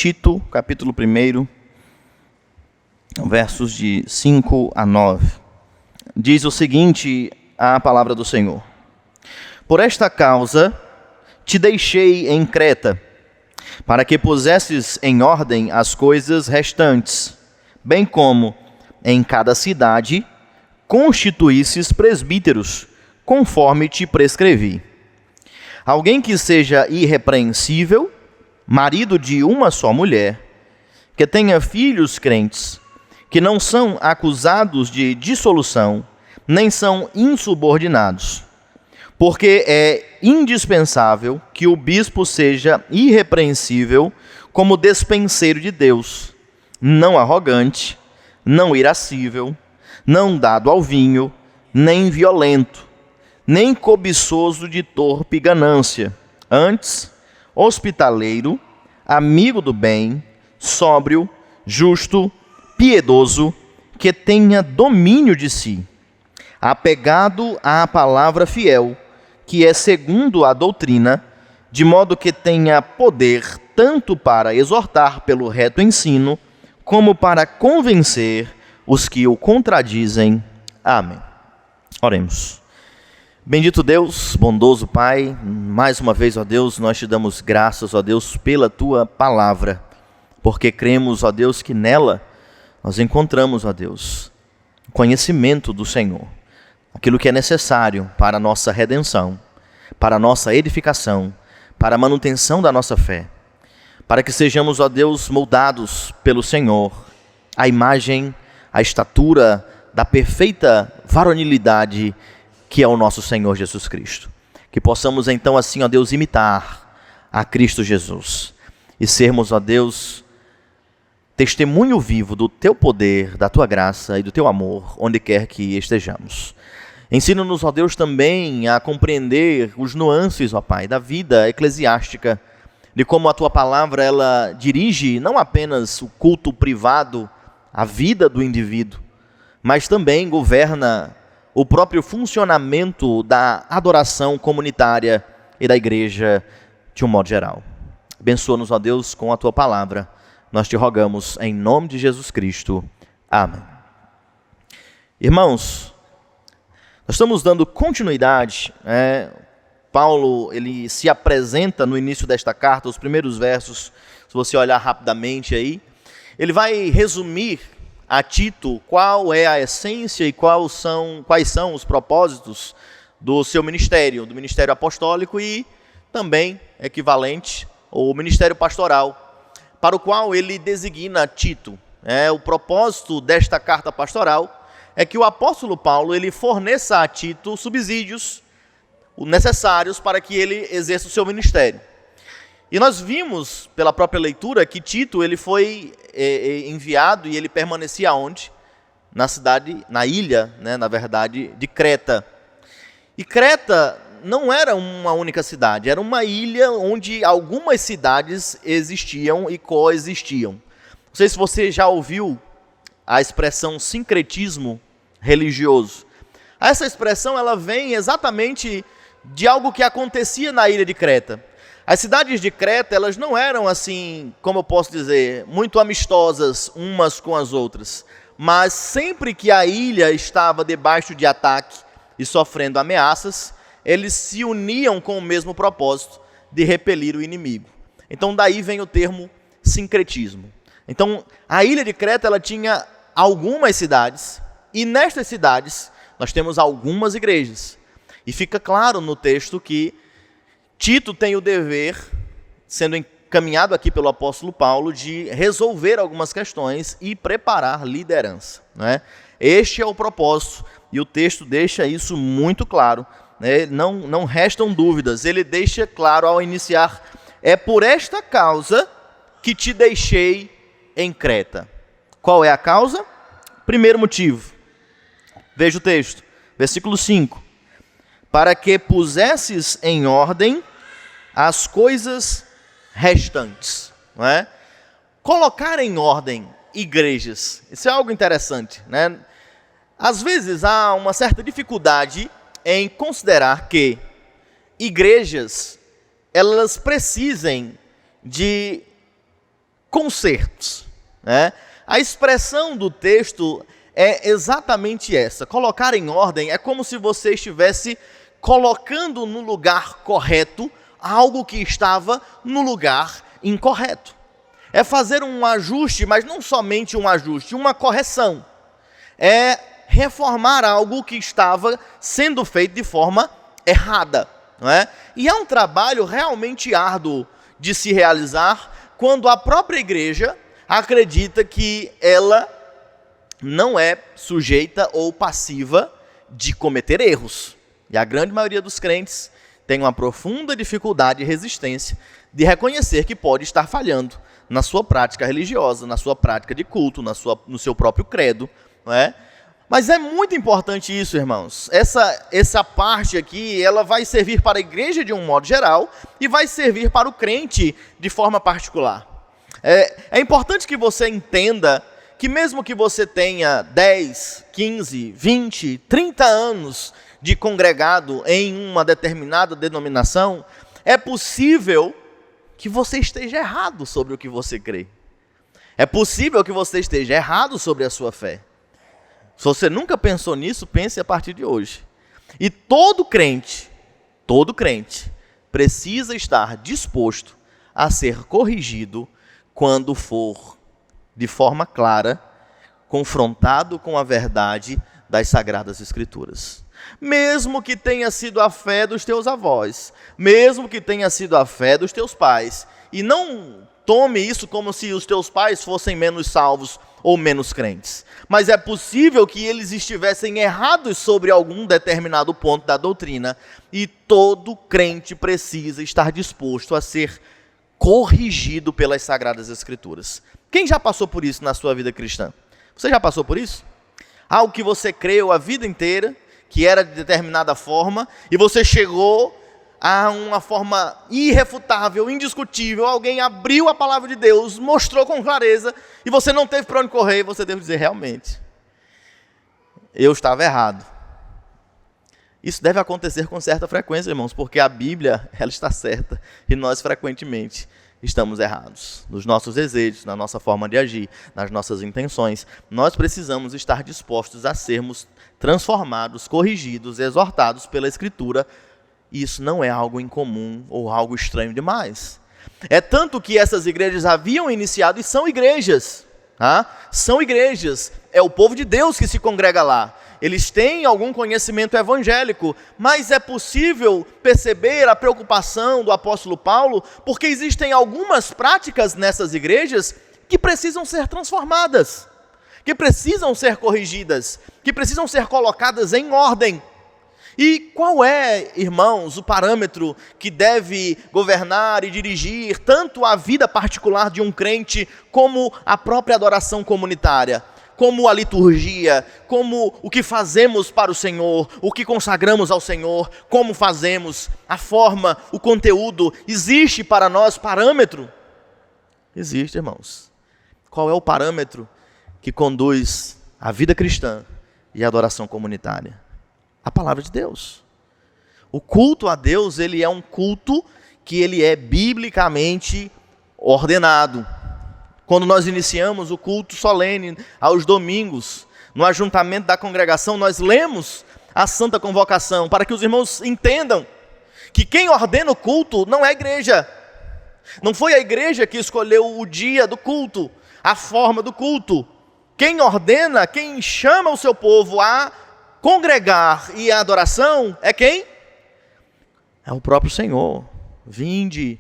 Tito, capítulo 1, versos de 5 a 9. Diz o seguinte a palavra do Senhor: Por esta causa te deixei em Creta, para que pusesses em ordem as coisas restantes, bem como em cada cidade constituísses presbíteros, conforme te prescrevi. Alguém que seja irrepreensível, marido de uma só mulher, que tenha filhos crentes, que não são acusados de dissolução, nem são insubordinados. Porque é indispensável que o bispo seja irrepreensível como despenseiro de Deus, não arrogante, não irascível, não dado ao vinho, nem violento, nem cobiçoso de torpe ganância, antes hospitaleiro, amigo do bem, sóbrio, justo, piedoso, que tenha domínio de si, apegado à palavra fiel, que é segundo a doutrina, de modo que tenha poder tanto para exortar pelo reto ensino, como para convencer os que o contradizem. Amém. Oremos. Bendito Deus, bondoso Pai, mais uma vez, ó Deus, nós te damos graças, ó Deus, pela Tua palavra, porque cremos, ó Deus, que nela nós encontramos, ó Deus, o conhecimento do Senhor, aquilo que é necessário para a nossa redenção, para a nossa edificação, para a manutenção da nossa fé, para que sejamos, ó Deus, moldados pelo Senhor, a imagem, a estatura da perfeita varonilidade que é o nosso Senhor Jesus Cristo. Que possamos então assim, ó Deus, imitar a Cristo Jesus e sermos, ó Deus, testemunho vivo do Teu poder, da Tua graça e do Teu amor, onde quer que estejamos. Ensina-nos, ó Deus, também a compreender os nuances, ó Pai, da vida eclesiástica, de como a Tua palavra, ela dirige não apenas o culto privado, a vida do indivíduo, mas também governa o próprio funcionamento da adoração comunitária e da igreja de um modo geral. Abençoa-nos, ó Deus, com a Tua palavra. Nós te rogamos em nome de Jesus Cristo. Amém. Irmãos, nós estamos dando continuidade. Paulo, ele se apresenta no início desta carta, os primeiros versos, se você olhar rapidamente aí, ele vai resumir a Tito qual é a essência e quais são os propósitos do seu ministério, do ministério apostólico e também equivalente, o ministério pastoral, para o qual ele designa Tito. O propósito desta carta pastoral é que o apóstolo Paulo ele forneça a Tito subsídios necessários para que ele exerça o seu ministério. E nós vimos pela própria leitura que Tito ele foi enviado e ele permanecia onde? Na ilha, na verdade, de Creta. E Creta não era uma única cidade, era uma ilha onde algumas cidades existiam e coexistiam. Não sei se você já ouviu a expressão sincretismo religioso. Essa expressão ela vem exatamente de algo que acontecia na ilha de Creta. As cidades de Creta, elas não eram assim, como eu posso dizer, muito amistosas umas com as outras. Mas sempre que a ilha estava debaixo de ataque e sofrendo ameaças, eles se uniam com o mesmo propósito de repelir o inimigo. Então daí vem o termo sincretismo. Então a ilha de Creta, ela tinha algumas cidades, e nestas cidades nós temos algumas igrejas. E fica claro no texto que Tito tem o dever, sendo encaminhado aqui pelo apóstolo Paulo, de resolver algumas questões e preparar liderança. Este é o propósito, e o texto deixa isso muito claro. Não restam dúvidas, ele deixa claro ao iniciar: é por esta causa que te deixei em Creta. Qual é a causa? Primeiro motivo, veja o texto, versículo 5. Para que pusesses em ordem as coisas restantes. Colocar em ordem igrejas, isso é algo interessante. Às vezes há uma certa dificuldade em considerar que igrejas, elas precisem de concertos, né? A expressão do texto é exatamente essa. Colocar em ordem é como se você estivesse colocando no lugar correto algo que estava no lugar incorreto. É fazer um ajuste, mas não somente um ajuste, uma correção. É reformar algo que estava sendo feito de forma errada, não é? E é um trabalho realmente árduo de se realizar quando a própria igreja acredita que ela não é sujeita ou passiva de cometer erros. E a grande maioria dos crentes tem uma profunda dificuldade e resistência de reconhecer que pode estar falhando na sua prática religiosa, na sua prática de culto, no seu próprio credo, não é? Mas é muito importante isso, irmãos. Essa parte aqui, ela vai servir para a igreja de um modo geral e vai servir para o crente de forma particular. É importante que você entenda que mesmo que você tenha 10, 15, 20, 30 anos de congregado em uma determinada denominação, é possível que você esteja errado sobre o que você crê. É possível que você esteja errado sobre a sua fé. Se você nunca pensou nisso, pense a partir de hoje. E todo crente, precisa estar disposto a ser corrigido quando for, de forma clara, confrontado com a verdade das Sagradas Escrituras. Mesmo que tenha sido a fé dos teus avós, mesmo que tenha sido a fé dos teus pais, e não tome isso como se os teus pais fossem menos salvos ou menos crentes. Mas é possível que eles estivessem errados sobre algum determinado ponto da doutrina, e todo crente precisa estar disposto a ser corrigido pelas Sagradas Escrituras. Quem já passou por isso na sua vida cristã? Você já passou por isso? Algo que você creu a vida inteira, que era de determinada forma, e você chegou a uma forma irrefutável, indiscutível, alguém abriu a palavra de Deus, mostrou com clareza, e você não teve para onde correr, e você deve dizer, realmente, eu estava errado. Isso deve acontecer com certa frequência, irmãos, porque a Bíblia, ela está certa, e nós frequentemente estamos errados, nos nossos desejos, na nossa forma de agir, nas nossas intenções. Nós precisamos estar dispostos a sermos transformados, corrigidos, exortados pela Escritura. Isso não é algo incomum ou algo estranho demais. É tanto que essas igrejas haviam iniciado e são igrejas. São igrejas, é o povo de Deus que se congrega lá. Eles têm algum conhecimento evangélico, mas é possível perceber a preocupação do apóstolo Paulo, porque existem algumas práticas nessas igrejas que precisam ser transformadas, que precisam ser corrigidas, que precisam ser colocadas em ordem. E qual é, irmãos, o parâmetro que deve governar e dirigir tanto a vida particular de um crente, como a própria adoração comunitária, como a liturgia, como o que fazemos para o Senhor, o que consagramos ao Senhor, como fazemos, a forma, o conteúdo? Existe para nós parâmetro? Existe, irmãos. Qual é o parâmetro que conduz a vida cristã e a adoração comunitária? A palavra de Deus. O culto a Deus, ele é um culto que ele é biblicamente ordenado. Quando nós iniciamos o culto solene aos domingos, no ajuntamento da congregação, nós lemos a Santa Convocação, para que os irmãos entendam que quem ordena o culto não é a igreja. Não foi a igreja que escolheu o dia do culto, a forma do culto. Quem ordena, quem chama o seu povo a congregar e a adoração é quem? É o próprio Senhor. Vinde,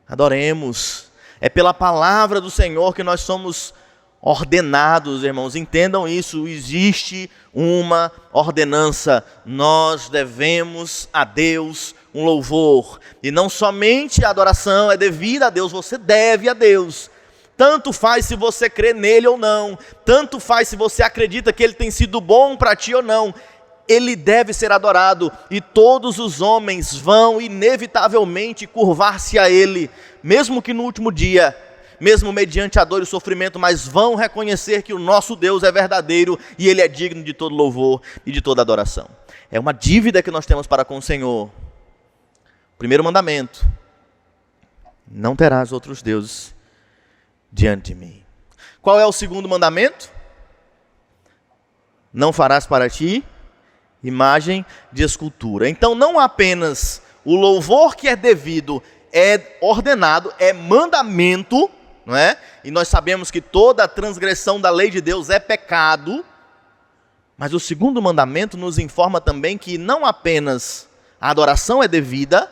adoremos. É pela palavra do Senhor que nós somos ordenados, irmãos. Entendam isso, existe uma ordenança. Nós devemos a Deus um louvor. E não somente a adoração é devida a Deus, você deve a Deus. Tanto faz se você crê nele ou não, tanto faz se você acredita que ele tem sido bom para ti ou não, ele deve ser adorado, e todos os homens vão inevitavelmente curvar-se a ele, mesmo que no último dia, mesmo mediante a dor e o sofrimento, mas vão reconhecer que o nosso Deus é verdadeiro e ele é digno de todo louvor e de toda adoração. É uma dívida que nós temos para com o Senhor. Primeiro mandamento: não terás outros deuses diante de mim. Qual é o segundo mandamento? Não farás para ti imagem de escultura. Então, não apenas o louvor que é devido é ordenado, é mandamento, não é? E nós sabemos que toda transgressão da lei de Deus é pecado, mas o segundo mandamento nos informa também que não apenas a adoração é devida,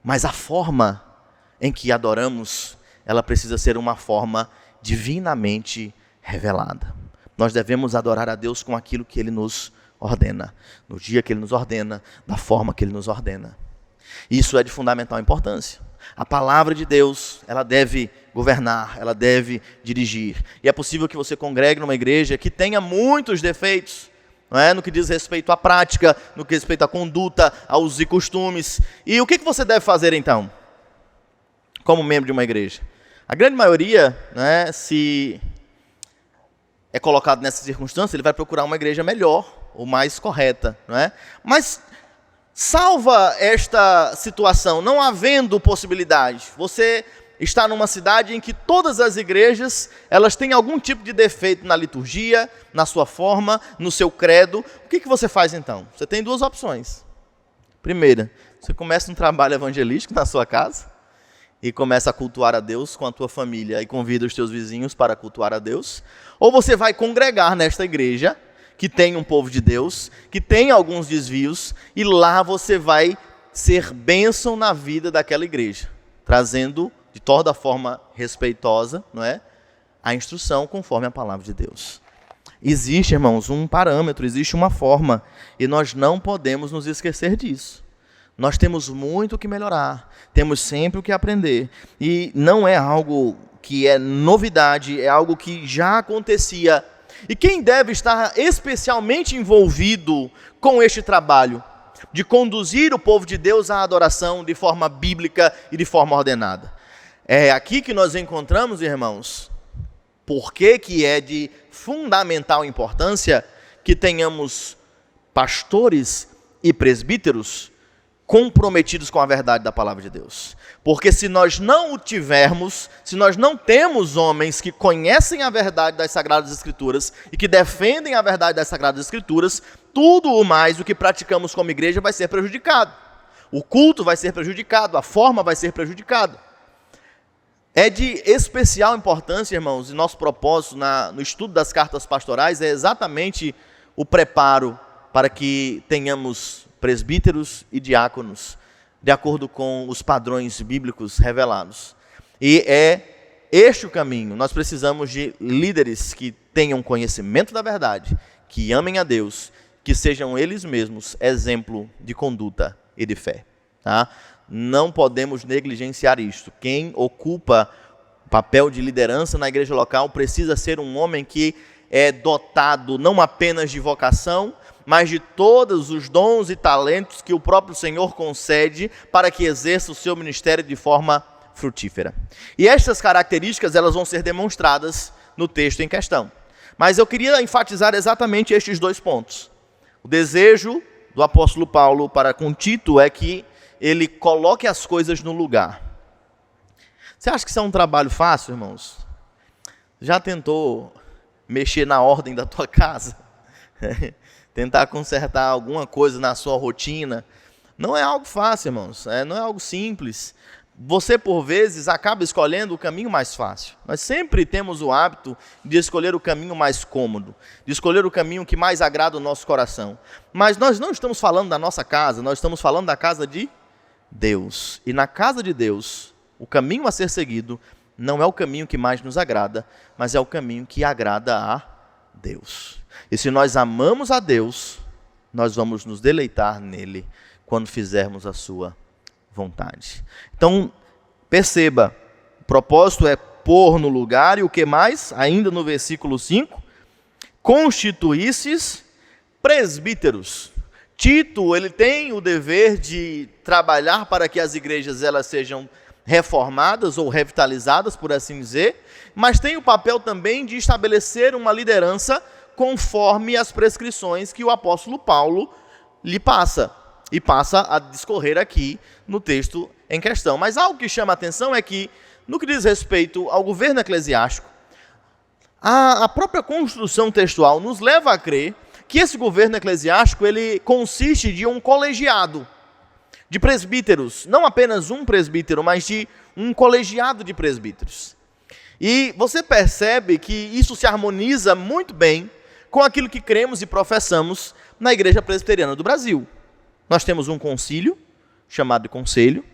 mas a forma em que adoramos, ela precisa ser uma forma divinamente revelada. Nós devemos adorar a Deus com aquilo que Ele nos ordena, no dia que Ele nos ordena, da forma que Ele nos ordena. Isso é de fundamental importância. A palavra de Deus, ela deve governar, ela deve dirigir. E é possível que você congregue numa igreja que tenha muitos defeitos, não é? No que diz respeito à prática, no que diz respeito à conduta, aos usos e costumes. E o que você deve fazer então, como membro de uma igreja? A grande maioria, né, se é colocado nessa circunstância, ele vai procurar uma igreja melhor, ou mais correta, não é? Mas salva esta situação, não havendo possibilidade. Você está numa cidade em que todas as igrejas, elas têm algum tipo de defeito na liturgia, na sua forma, no seu credo. O que você faz então? Você tem duas opções. Primeira, você começa um trabalho evangelístico na sua casa e começa a cultuar a Deus com a tua família e convida os teus vizinhos para cultuar a Deus. Ou você vai congregar nesta igreja, que tem um povo de Deus, que tem alguns desvios, e lá você vai ser bênção na vida daquela igreja, trazendo de toda forma respeitosa, não é? A instrução conforme a palavra de Deus. Existe, irmãos, um parâmetro, existe uma forma, e nós não podemos nos esquecer disso. Nós temos muito o que melhorar, temos sempre o que aprender, e não é algo que é novidade, é algo que já acontecia. E quem deve estar especialmente envolvido com este trabalho de conduzir o povo de Deus à adoração de forma bíblica e de forma ordenada? É aqui que nós encontramos, irmãos, por que é de fundamental importância que tenhamos pastores e presbíteros comprometidos com a verdade da palavra de Deus. Porque se nós não o tivermos, se nós não temos homens que conhecem a verdade das Sagradas Escrituras e que defendem a verdade das Sagradas Escrituras, tudo o mais o que praticamos como igreja vai ser prejudicado. O culto vai ser prejudicado, a forma vai ser prejudicada. É de especial importância, irmãos, e nosso propósito no estudo das cartas pastorais é exatamente o preparo para que tenhamos presbíteros e diáconos, de acordo com os padrões bíblicos revelados. E é este o caminho. Nós precisamos de líderes que tenham conhecimento da verdade, que amem a Deus, que sejam eles mesmos exemplo de conduta e de fé. Tá? Não podemos negligenciar isto. Quem ocupa o papel de liderança na igreja local precisa ser um homem que é dotado não apenas de vocação, mas de todos os dons e talentos que o próprio Senhor concede para que exerça o seu ministério de forma frutífera. E estas características, elas vão ser demonstradas no texto em questão. Mas eu queria enfatizar exatamente estes dois pontos. O desejo do apóstolo Paulo para com Tito é que ele coloque as coisas no lugar. Você acha que isso é um trabalho fácil, irmãos? Já tentou mexer na ordem da tua casa? Tentar consertar alguma coisa na sua rotina? Não é algo fácil, irmãos. Não é algo simples. Você, por vezes, acaba escolhendo o caminho mais fácil. Nós sempre temos o hábito de escolher o caminho mais cômodo, de escolher o caminho que mais agrada o nosso coração. Mas nós não estamos falando da nossa casa, nós estamos falando da casa de Deus. E na casa de Deus, o caminho a ser seguido não é o caminho que mais nos agrada, mas é o caminho que agrada a Deus. E se nós amamos a Deus, nós vamos nos deleitar nele quando fizermos a sua vontade. Então, perceba, o propósito é pôr no lugar, e o que mais? Ainda no versículo 5, constituísses presbíteros. Tito, ele tem o dever de trabalhar para que as igrejas elas sejam reformadas ou revitalizadas, por assim dizer, mas tem o papel também de estabelecer uma liderança conforme as prescrições que o apóstolo Paulo lhe passa, e passa a discorrer aqui no texto em questão. Mas algo que chama a atenção é que no que diz respeito ao governo eclesiástico, a própria construção textual nos leva a crer que esse governo eclesiástico ele consiste de um colegiado de presbíteros, não apenas um presbítero, mas de um colegiado de presbíteros. E você percebe que isso se harmoniza muito bem com aquilo que cremos e professamos na Igreja Presbiteriana do Brasil. Nós temos um concílio, chamado de conselho,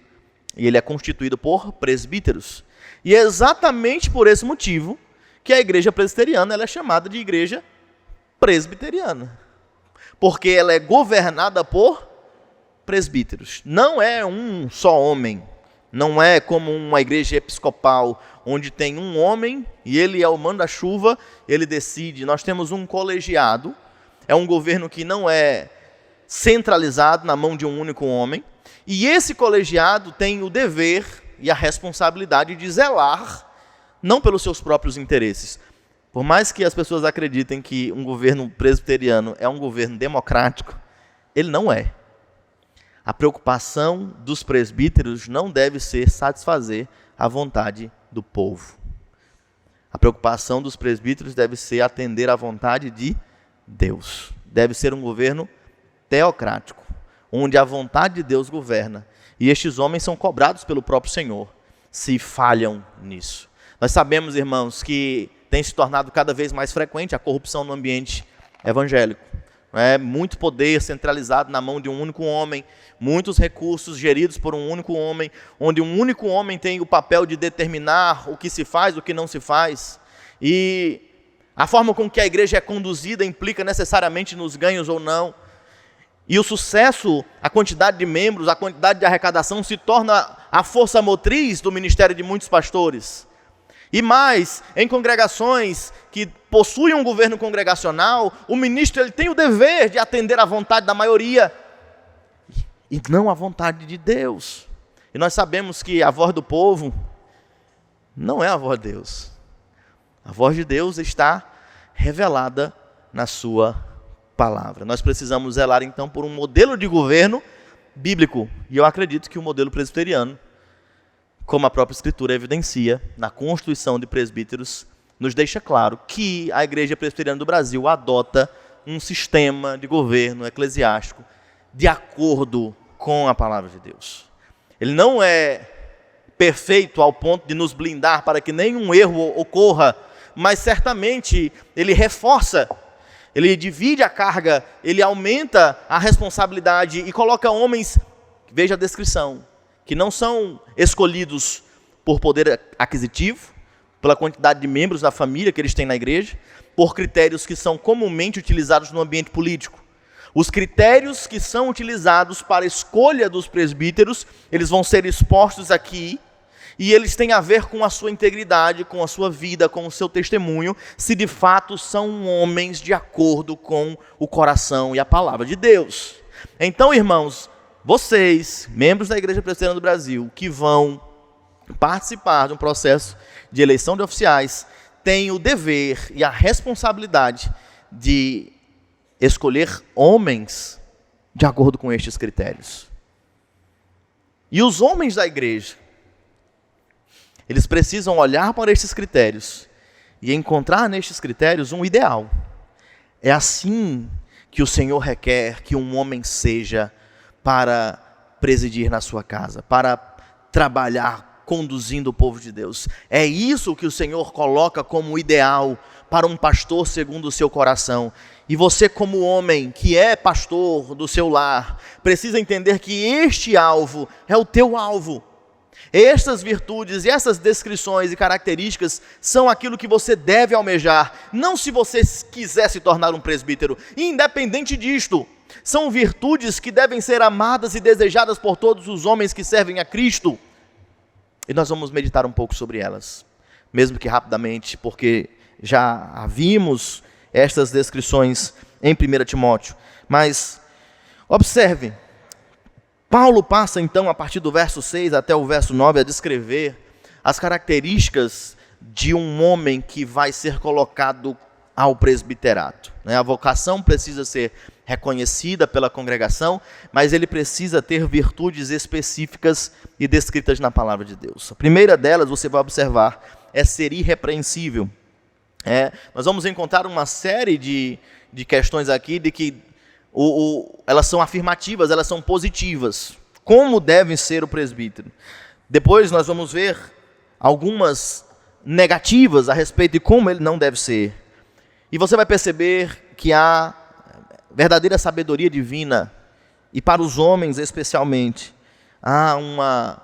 e ele é constituído por presbíteros. E é exatamente por esse motivo que a Igreja Presbiteriana ela é chamada de Igreja Presbiteriana. Porque ela é governada por presbíteros. Não é um só homem. Não é como uma igreja episcopal, onde tem um homem e ele é o manda-chuva, ele decide. Nós temos um colegiado, é um governo que não é centralizado na mão de um único homem, e esse colegiado tem o dever e a responsabilidade de zelar, não pelos seus próprios interesses. Por mais que as pessoas acreditem que um governo presbiteriano é um governo democrático, ele não é. A preocupação dos presbíteros não deve ser satisfazer a vontade do povo. A preocupação dos presbíteros deve ser atender à vontade de Deus. Deve ser um governo teocrático, onde a vontade de Deus governa. E estes homens são cobrados pelo próprio Senhor, se falham nisso. Nós sabemos, irmãos, que tem se tornado cada vez mais frequente a corrupção no ambiente evangélico. Muito poder centralizado na mão de um único homem, muitos recursos geridos por um único homem, onde um único homem tem o papel de determinar o que se faz, o que não se faz. E a forma com que a igreja é conduzida implica necessariamente nos ganhos ou não. E o sucesso, a quantidade de membros, a quantidade de arrecadação se torna a força motriz do ministério de muitos pastores. E mais, em congregações que possuem um governo congregacional, o ministro ele tem o dever de atender à vontade da maioria e não à vontade de Deus. E nós sabemos que a voz do povo não é a voz de Deus. A voz de Deus está revelada na sua palavra. Nós precisamos zelar então por um modelo de governo bíblico. E eu acredito que o modelo presbiteriano, como a própria Escritura evidencia, na constituição de presbíteros, nos deixa claro que a Igreja Presbiteriana do Brasil adota um sistema de governo eclesiástico de acordo com a palavra de Deus. Ele não é perfeito ao ponto de nos blindar para que nenhum erro ocorra, mas certamente ele reforça, ele divide a carga, ele aumenta a responsabilidade e coloca homens, veja a descrição, que não são escolhidos por poder aquisitivo, pela quantidade de membros da família que eles têm na igreja, por critérios que são comumente utilizados no ambiente político. Os critérios que são utilizados para a escolha dos presbíteros, eles vão ser expostos aqui, e eles têm a ver com a sua integridade, com a sua vida, com o seu testemunho, se de fato são homens de acordo com o coração e a palavra de Deus. Então, irmãos, vocês, membros da Igreja Presbiteriana do Brasil, que vão participar de um processo de eleição de oficiais, têm o dever e a responsabilidade de escolher homens de acordo com estes critérios. E os homens da igreja, eles precisam olhar para estes critérios e encontrar nestes critérios um ideal. É assim que o Senhor requer que um homem seja para presidir na sua casa, para trabalhar conduzindo o povo de Deus. É isso que o Senhor coloca como ideal para um pastor segundo o seu coração. E você, como homem que é pastor do seu lar, precisa entender que este alvo é o teu alvo. Estas virtudes e essas descrições e características são aquilo que você deve almejar, não se você quiser se tornar um presbítero. Independente disto, são virtudes que devem ser amadas e desejadas por todos os homens que servem a Cristo. E nós vamos meditar um pouco sobre elas, mesmo que rapidamente, porque já vimos estas descrições em 1 Timóteo. Mas observe, Paulo passa então a partir do verso 6 até o verso 9 a descrever as características de um homem que vai ser colocado ao presbiterato. A vocação precisa ser reconhecida pela congregação, mas ele precisa ter virtudes específicas e descritas na palavra de Deus. A primeira delas, você vai observar, é ser irrepreensível. Nós vamos encontrar uma série de questões aqui de que elas são afirmativas, elas são positivas. Como deve ser o presbítero? Depois nós vamos ver algumas negativas a respeito de como ele não deve ser. E você vai perceber que há verdadeira sabedoria divina, e para os homens especialmente, há uma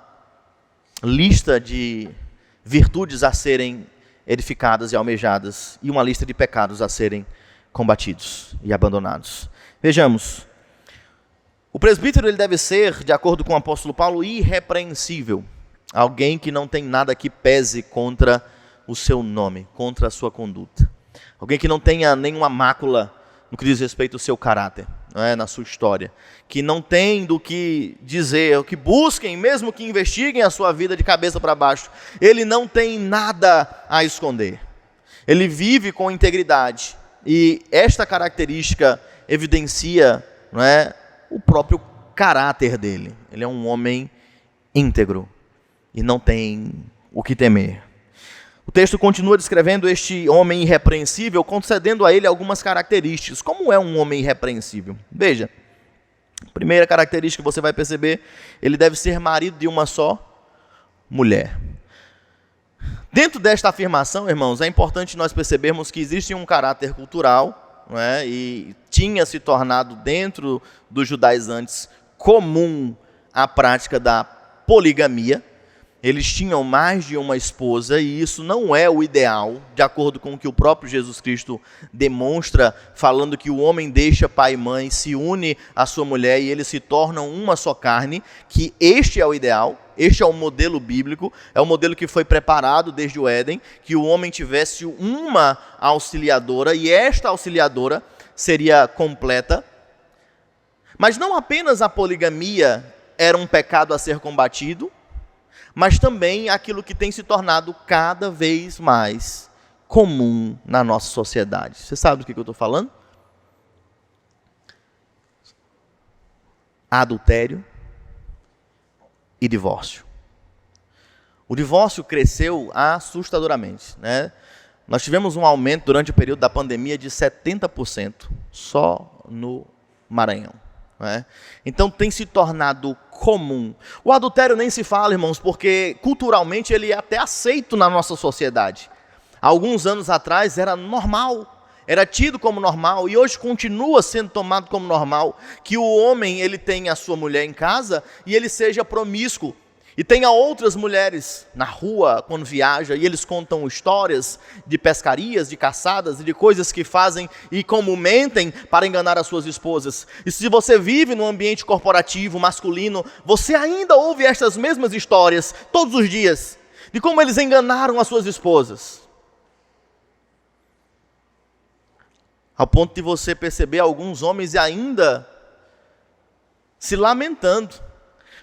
lista de virtudes a serem edificadas e almejadas, e uma lista de pecados a serem combatidos e abandonados. Vejamos, o presbítero ele deve ser, de acordo com o apóstolo Paulo, irrepreensível. Alguém que não tem nada que pese contra o seu nome, contra a sua conduta. Alguém que não tenha nenhuma mácula no que diz respeito ao seu caráter, na sua história. Que não tem do que dizer, que busquem, mesmo que investiguem a sua vida de cabeça para baixo. Ele não tem nada a esconder. Ele vive com integridade. E esta característica evidencia o próprio caráter dele. Ele é um homem íntegro e não tem o que temer. O texto continua descrevendo este homem irrepreensível, concedendo a ele algumas características. Como é um homem irrepreensível? Veja, a primeira característica que você vai perceber, ele deve ser marido de uma só mulher. Dentro desta afirmação, irmãos, é importante nós percebermos que existe um caráter cultural, e tinha se tornado dentro dos judaizantes comum a prática da poligamia. Eles tinham mais de uma esposa e isso não é o ideal, de acordo com o que o próprio Jesus Cristo demonstra, falando que o homem deixa pai e mãe, se une à sua mulher e eles se tornam uma só carne, que este é o ideal, este é o modelo bíblico, é o modelo que foi preparado desde o Éden, que o homem tivesse uma auxiliadora e esta auxiliadora seria completa. Mas não apenas a poligamia era um pecado a ser combatido, mas também aquilo que tem se tornado cada vez mais comum na nossa sociedade. Você sabe do que eu estou falando? Adultério e divórcio. O divórcio cresceu assustadoramente, Nós tivemos um aumento durante o período da pandemia de 70% só no Maranhão. Então tem se tornado comum. O adultério nem se fala, irmãos, porque culturalmente ele é até aceito na nossa sociedade. Há alguns anos atrás era normal, era tido como normal e hoje continua sendo tomado como normal que o homem ele tenha a sua mulher em casa e ele seja promíscuo. E tenha outras mulheres na rua, quando viaja, e eles contam histórias de pescarias, de caçadas e de coisas que fazem e como mentem para enganar as suas esposas. E se você vive num ambiente corporativo, masculino, você ainda ouve estas mesmas histórias todos os dias, de como eles enganaram as suas esposas. Ao ponto de você perceber alguns homens ainda se lamentando,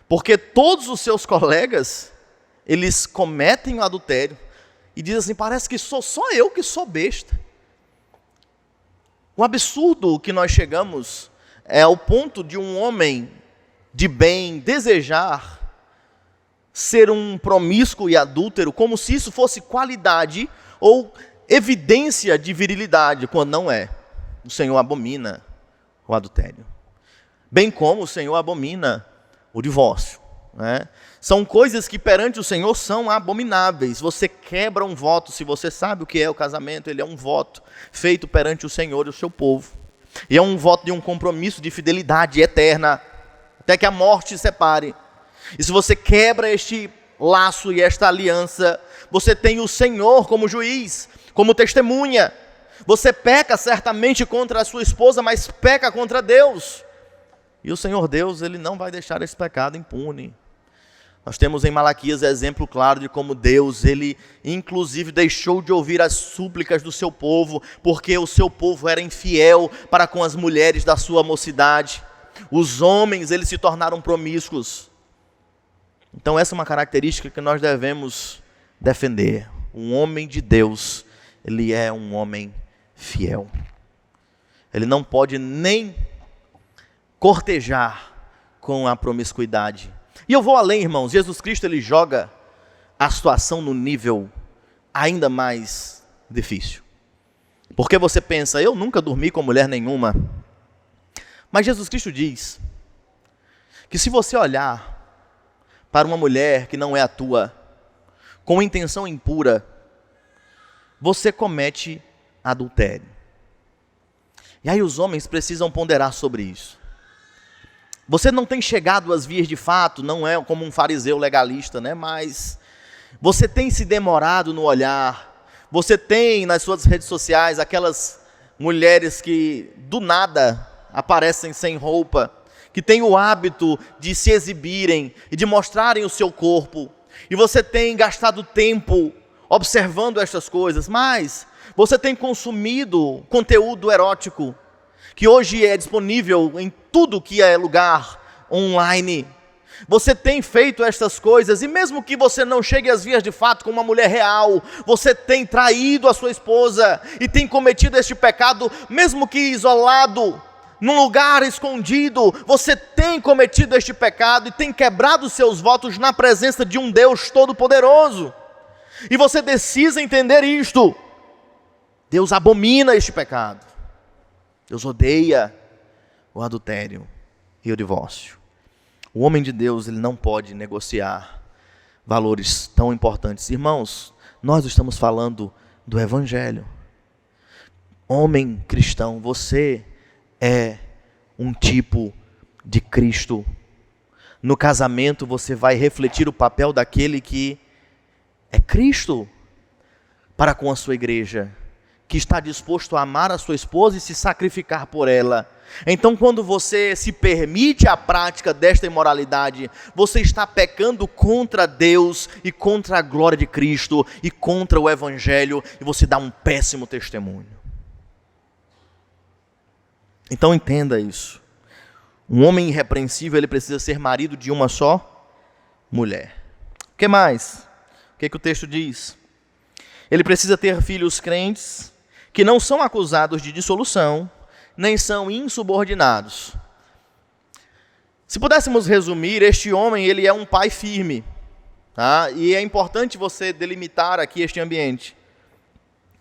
porque todos os seus colegas, eles cometem o adultério e dizem assim, parece que sou só eu que sou besta. O absurdo que nós chegamos é ao ponto de um homem de bem desejar ser um promíscuo e adúltero, como se isso fosse qualidade ou evidência de virilidade, quando não é. O Senhor abomina o adultério, bem como o Senhor abomina o divórcio. São coisas que perante o Senhor são abomináveis. Você quebra um voto, se você sabe o que é o casamento, ele é um voto feito perante o Senhor e o seu povo. E é um voto de um compromisso de fidelidade eterna, até que a morte separe. E se você quebra este laço e esta aliança, você tem o Senhor como juiz, como testemunha. Você peca certamente contra a sua esposa, mas peca contra Deus. E o Senhor Deus, Ele não vai deixar esse pecado impune. Nós temos em Malaquias exemplo claro de como Deus, Ele inclusive deixou de ouvir as súplicas do seu povo, porque o seu povo era infiel para com as mulheres da sua mocidade. Os homens, eles se tornaram promíscuos. Então essa é uma característica que nós devemos defender. Um homem de Deus, ele é um homem fiel. Ele não pode nem cortejar com a promiscuidade. E eu vou além, irmãos. Jesus Cristo, ele joga a situação no nível ainda mais difícil. Porque você pensa, eu nunca dormi com mulher nenhuma. Mas Jesus Cristo diz que se você olhar para uma mulher que não é a tua, com intenção impura, você comete adultério. E aí os homens precisam ponderar sobre isso. Você não tem chegado às vias de fato, não é como um fariseu legalista, né? Mas você tem se demorado no olhar, você tem nas suas redes sociais aquelas mulheres que do nada aparecem sem roupa, que têm o hábito de se exibirem e de mostrarem o seu corpo, e você tem gastado tempo observando estas coisas, mas você tem consumido conteúdo erótico, que hoje é disponível em tudo que é lugar online. Você tem feito estas coisas, e mesmo que você não chegue às vias de fato com uma mulher real, você tem traído a sua esposa e tem cometido este pecado, mesmo que isolado, num lugar escondido, você tem cometido este pecado e tem quebrado os seus votos na presença de um Deus Todo-Poderoso. E você precisa entender isto. Deus abomina este pecado. Deus odeia o adultério e o divórcio. O homem de Deus, ele não pode negociar valores tão importantes. Irmãos, nós estamos falando do Evangelho. Homem cristão, você é um tipo de Cristo. No casamento você vai refletir o papel daquele que é Cristo para com a sua igreja, que está disposto a amar a sua esposa e se sacrificar por ela. Então, quando você se permite a prática desta imoralidade, você está pecando contra Deus e contra a glória de Cristo e contra o Evangelho, e você dá um péssimo testemunho. Então entenda isso. Um homem irrepreensível, ele precisa ser marido de uma só mulher. O que mais? O que o texto diz? Ele precisa ter filhos crentes, que não são acusados de dissolução, nem são insubordinados. Se pudéssemos resumir, este homem, ele é um pai firme, tá? E é importante você delimitar aqui este ambiente.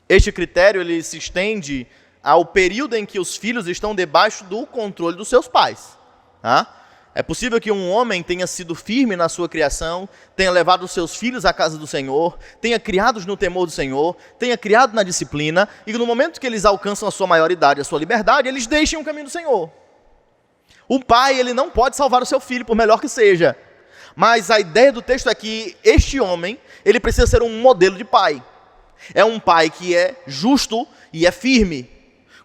Este critério, ele se estende ao período em que os filhos estão debaixo do controle dos seus pais, tá? É possível que um homem tenha sido firme na sua criação, tenha levado os seus filhos à casa do Senhor, tenha criados no temor do Senhor, tenha criado na disciplina, e no momento que eles alcançam a sua maioridade, a sua liberdade, eles deixem o caminho do Senhor. O pai, ele não pode salvar o seu filho, por melhor que seja. Mas a ideia do texto é que este homem, ele precisa ser um modelo de pai. É um pai que é justo e é firme.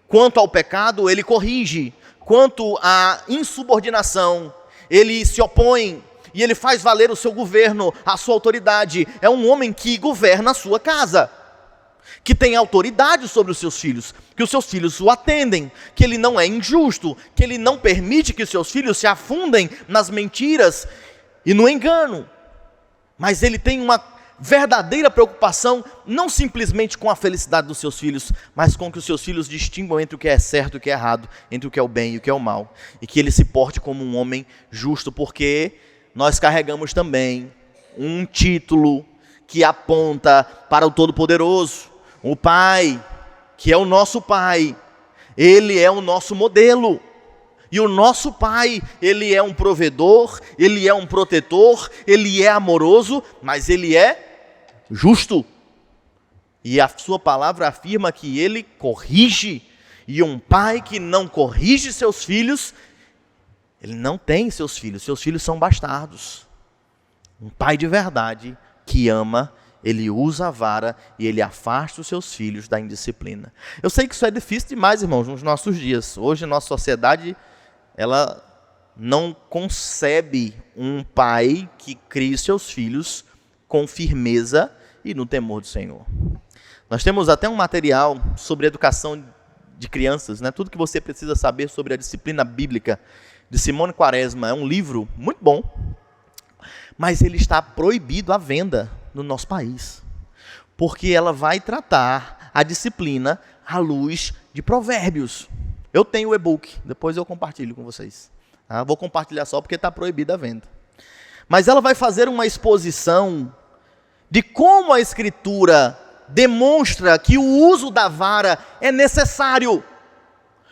Quanto ao pecado, ele corrige. Quanto à insubordinação, ele se opõe e ele faz valer o seu governo, a sua autoridade. É um homem que governa a sua casa, que tem autoridade sobre os seus filhos, que os seus filhos o atendem, que ele não é injusto, que ele não permite que os seus filhos se afundem nas mentiras e no engano. Mas ele tem uma verdadeira preocupação, não simplesmente com a felicidade dos seus filhos, mas com que os seus filhos distinguam entre o que é certo e o que é errado, entre o que é o bem e o que é o mal, e que ele se porte como um homem justo, porque nós carregamos também um título que aponta para o Todo-Poderoso, o Pai, que é o nosso Pai. Ele é o nosso modelo. E o nosso Pai, ele é um provedor, ele é um protetor, ele é amoroso, mas ele é justo. E a sua palavra afirma que ele corrige. E um pai que não corrige seus filhos, ele não tem seus filhos são bastardos. Um pai de verdade que ama, ele usa a vara e ele afasta os seus filhos da indisciplina. Eu sei que isso é difícil demais, irmãos, nos nossos dias. Hoje a nossa sociedade, ela não concebe um pai que crie seus filhos com firmeza e no temor do Senhor. Nós temos até um material sobre educação de crianças, né? Tudo que você precisa saber sobre a disciplina bíblica, de Simone Quaresma. É um livro muito bom, mas ele está proibido à venda no nosso país, porque ela vai tratar a disciplina à luz de Provérbios. Eu tenho o e-book, depois eu compartilho com vocês. Vou compartilhar só porque está proibida a venda. Mas ela vai fazer uma exposição de como a Escritura demonstra que o uso da vara é necessário.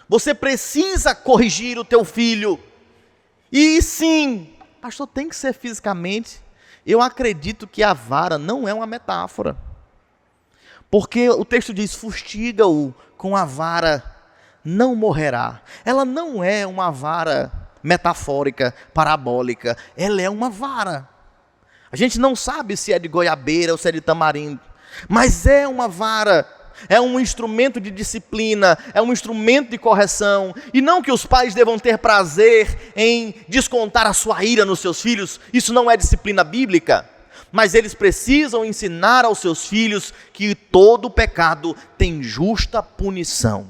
Você precisa corrigir o teu filho. E sim, pastor, tem que ser fisicamente. Eu acredito que a vara não é uma metáfora. Porque o texto diz, fustiga-o com a vara, não morrerá. Ela não é uma vara metafórica, parabólica. Ela é uma vara. A gente não sabe se é de goiabeira ou se é de tamarindo. Mas é uma vara. É um instrumento de disciplina, é um instrumento de correção. E não que os pais devam ter prazer em descontar a sua ira nos seus filhos. Isso não é disciplina bíblica. Mas eles precisam ensinar aos seus filhos que todo pecado tem justa punição.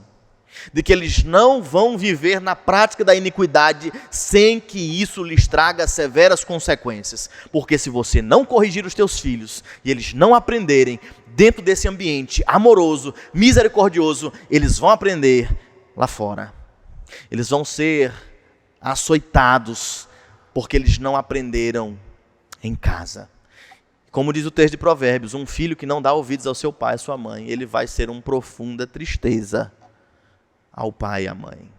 De que eles não vão viver na prática da iniquidade sem que isso lhes traga severas consequências. Porque se você não corrigir os teus filhos e eles não aprenderem dentro desse ambiente amoroso, misericordioso, eles vão aprender lá fora. Eles vão ser açoitados porque eles não aprenderam em casa. Como diz o texto de Provérbios, um filho que não dá ouvidos ao seu pai e à sua mãe, ele vai ser uma profunda tristeza ao pai e à mãe.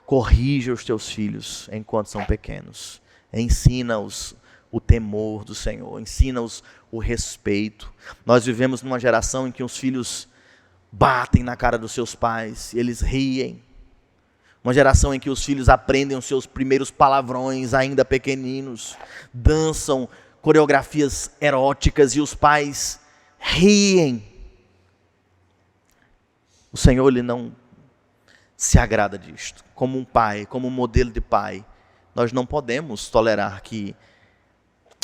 Corrija os teus filhos enquanto são pequenos. Ensina-os o temor do Senhor. Ensina-os o respeito. Nós vivemos numa geração em que os filhos batem na cara dos seus pais e eles riem. Uma geração em que os filhos aprendem os seus primeiros palavrões ainda pequeninos. Dançam coreografias eróticas e os pais riem. O Senhor, Ele não se agrada disto. Como um pai, como um modelo de pai, nós não podemos tolerar que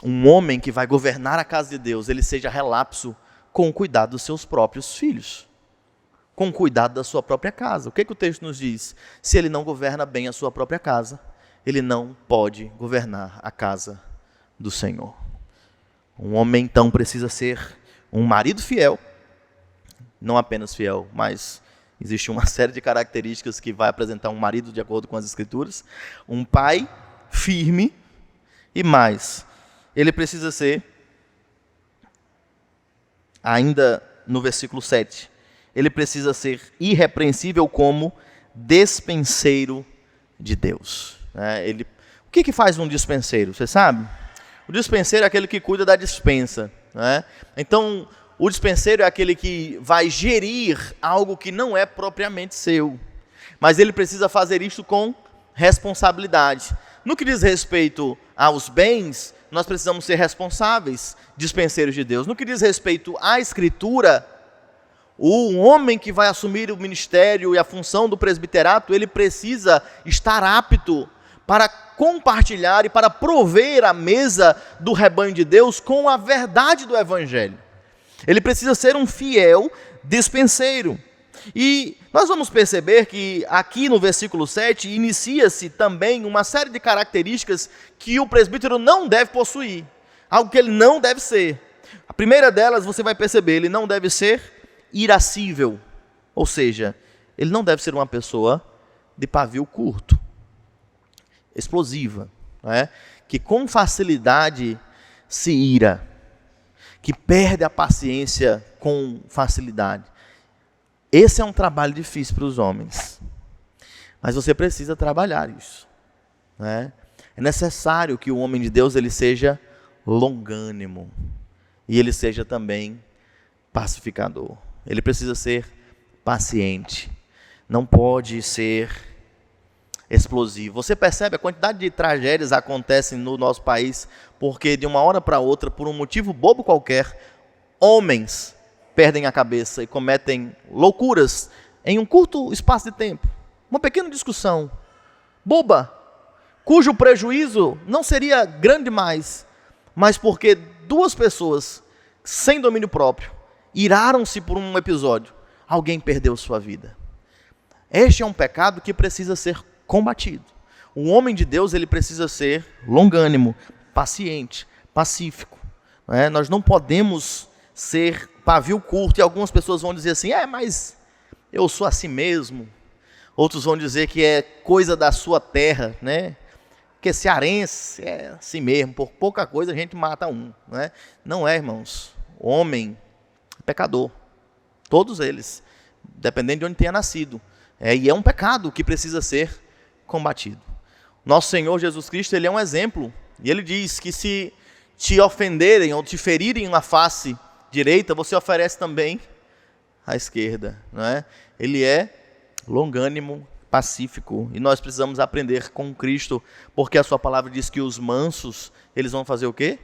um homem que vai governar a casa de Deus, ele seja relapso com o cuidado dos seus próprios filhos, com o cuidado da sua própria casa. O que o texto nos diz? Se ele não governa bem a sua própria casa, ele não pode governar a casa do Senhor. Um homem, então, precisa ser um marido fiel, não apenas fiel, mas existe uma série de características que vai apresentar um marido de acordo com as Escrituras, um pai firme e mais. Ele precisa ser, ainda no versículo 7, ele precisa ser irrepreensível como despenseiro de Deus. O que faz um despenseiro? Você sabe? O despenseiro é aquele que cuida da despensa. Então, o despenseiro é aquele que vai gerir algo que não é propriamente seu. Mas ele precisa fazer isso com responsabilidade. No que diz respeito aos bens, nós precisamos ser responsáveis, dispenseiros de Deus. No que diz respeito à Escritura, o homem que vai assumir o ministério e a função do presbiterato, ele precisa estar apto para compartilhar e para prover a mesa do rebanho de Deus com a verdade do Evangelho. Ele precisa ser um fiel dispenseiro. E nós vamos perceber que aqui no versículo 7 inicia-se também uma série de características que o presbítero não deve possuir, algo que ele não deve ser. A primeira delas, você vai perceber, ele não deve ser irascível, ou seja, ele não deve ser uma pessoa de pavio curto, explosiva, que com facilidade se ira, que perde a paciência com facilidade. Esse é um trabalho difícil para os homens, mas você precisa trabalhar isso. É necessário que o homem de Deus ele seja longânimo e ele seja também pacificador. Ele precisa ser paciente, não pode ser explosivo. Você percebe a quantidade de tragédias acontecem no nosso país porque de uma hora para outra, por um motivo bobo qualquer, homens perdem a cabeça e cometem loucuras em um curto espaço de tempo. Uma pequena discussão boba, cujo prejuízo não seria grande demais, mas porque duas pessoas sem domínio próprio iraram-se por um episódio, alguém perdeu sua vida. Este é um pecado que precisa ser combatido. O homem de Deus ele precisa ser longânimo, paciente, pacífico. Nós não podemos ser pavio curto, e algumas pessoas vão dizer assim, mas eu sou assim mesmo. Outros vão dizer que é coisa da sua terra, né? Que cearense é assim mesmo, por pouca coisa a gente mata um, né? Não é, irmãos. O homem é pecador. Todos eles, dependendo de onde tenha nascido. E é um pecado que precisa ser combatido. Nosso Senhor Jesus Cristo, ele é um exemplo. E ele diz que se te ofenderem ou te ferirem na face direita, você oferece também a esquerda, não é? Ele é longânimo, pacífico, e nós precisamos aprender com Cristo, porque a sua palavra diz que os mansos, eles vão fazer o quê?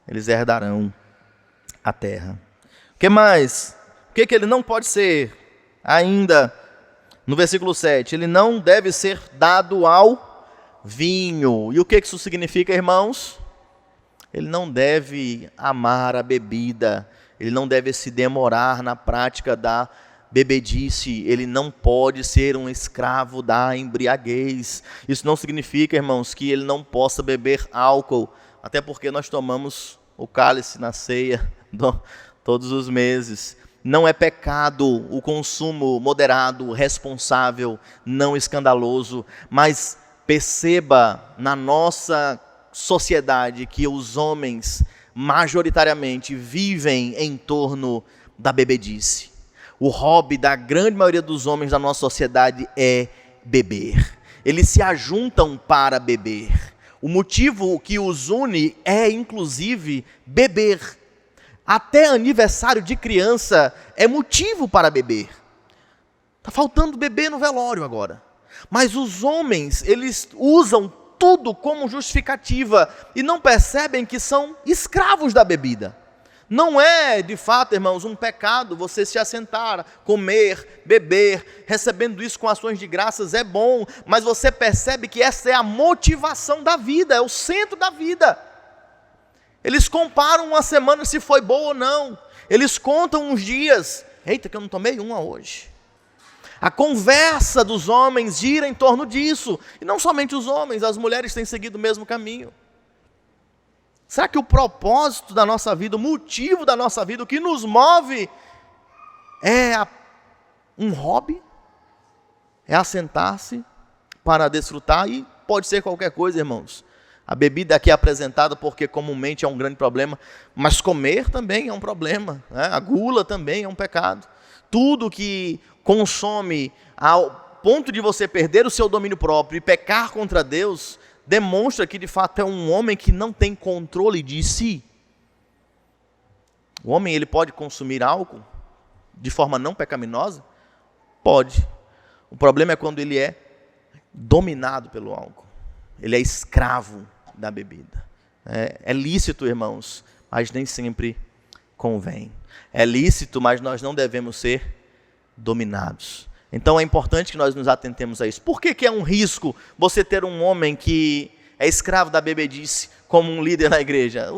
Eles herdarão a terra. O que mais? O que ele não pode ser? Ainda no versículo 7, ele não deve ser dado ao vinho. E o que isso significa, irmãos? Ele não deve amar a bebida, ele não deve se demorar na prática da bebedice, ele não pode ser um escravo da embriaguez. Isso não significa, irmãos, que ele não possa beber álcool, até porque nós tomamos o cálice na ceia todos os meses. Não é pecado o consumo moderado, responsável, não escandaloso, mas perceba na nossa sociedade que os homens majoritariamente vivem em torno da bebedice. O hobby da grande maioria dos homens da nossa sociedade é beber. Eles se ajuntam para beber. O motivo que os une é, inclusive, beber. Até aniversário de criança é motivo para beber. Está faltando beber no velório agora. Mas os homens, eles usam tudo como justificativa e não percebem que são escravos da bebida. Não é, de fato, irmãos, um pecado você se assentar, comer, beber, recebendo isso com ações de graças é bom, mas você percebe que essa é a motivação da vida, é o centro da vida. Eles comparam uma semana se foi boa ou não, eles contam uns dias, eita que eu não tomei uma hoje. A conversa dos homens gira em torno disso, e não somente os homens, as mulheres têm seguido o mesmo caminho. Será que o propósito da nossa vida, o motivo da nossa vida, o que nos move é um hobby? É assentar-se para desfrutar, e pode ser qualquer coisa, irmãos. A bebida aqui é apresentada porque comumente é um grande problema, mas comer também é um problema, né? A gula também é um pecado. Tudo que consome ao ponto de você perder o seu domínio próprio e pecar contra Deus, demonstra que de fato é um homem que não tem controle de si. O homem, ele pode consumir álcool de forma não pecaminosa? Pode. O problema é quando ele é dominado pelo álcool. Ele é escravo da bebida. É lícito, irmãos, mas nem sempre convém. É lícito, mas nós não devemos ser dominados. Então é importante que nós nos atentemos a isso. Por que é um risco você ter um homem que é escravo da bebedice como um líder na igreja?